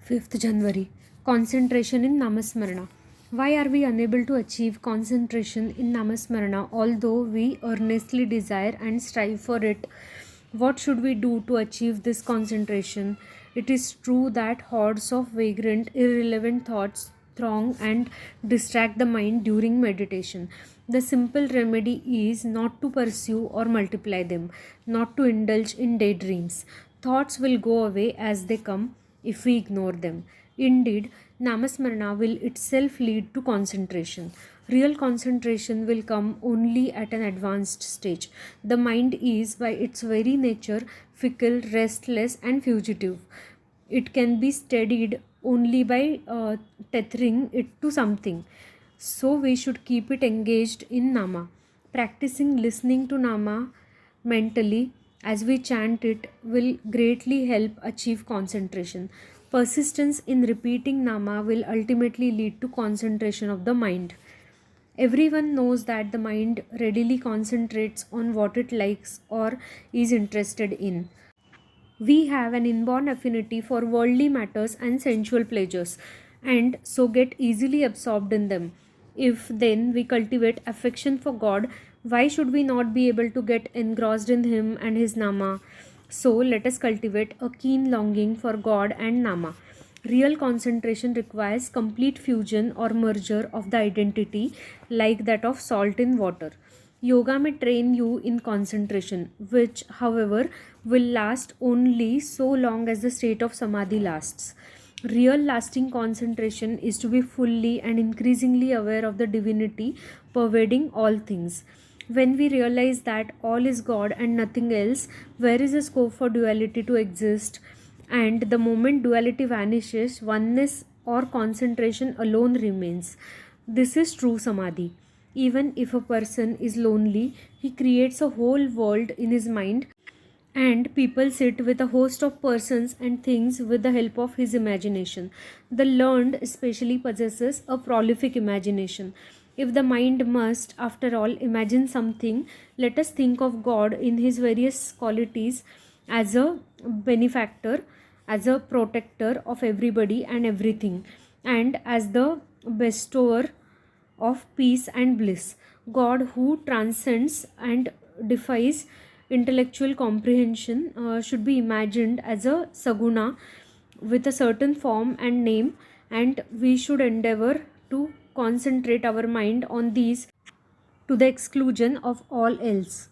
5th January. Concentration in Nama-smarana. Why are we unable to achieve concentration in Nama-smarana although we earnestly desire and strive for it? What should we do to achieve this concentration? It is true that hordes of vagrant, irrelevant thoughts throng and distract the mind during meditation. The simple remedy is not to pursue or multiply them, not to indulge in daydreams. Thoughts will go away as they come if we ignore them. Indeed, Namasmarana will itself lead to concentration. Real concentration will come only at an advanced stage. The mind is, by its very nature, fickle, restless, and fugitive. It can be steadied only by tethering it to something. So, we should keep it engaged in Nama. Practicing listening to Nama mentally as we chant it will greatly help achieve concentration. Persistence in repeating Nama will ultimately lead to concentration of the mind. Everyone knows that the mind readily concentrates on what it likes or is interested in. We have an inborn affinity for worldly matters and sensual pleasures, and so get easily absorbed in them. If then we cultivate affection for God, why should we not be able to get engrossed in Him and His Nama? So let us cultivate a keen longing for God and Nama. Real concentration requires complete fusion or merger of the identity, like that of salt in water. Yoga may train you in concentration, which, however, will last only so long as the state of samadhi lasts. Real lasting concentration is to be fully and increasingly aware of the divinity pervading all things. When we realize that all is God and nothing else, where is the scope for duality to exist? And the moment duality vanishes, oneness or concentration alone remains. This is true samadhi. Even if a person is lonely, he creates a whole world in his mind, and people sit with a host of persons and things with the help of his imagination. The learned especially possesses a prolific imagination. If the mind must, after all, imagine something, let us think of God in his various qualities as a benefactor, as a protector of everybody and everything, and as the bestower of peace and bliss. God, who transcends and defies intellectual comprehension, should be imagined as a saguna with a certain form and name, and we should endeavor to concentrate our mind on these to the exclusion of all else.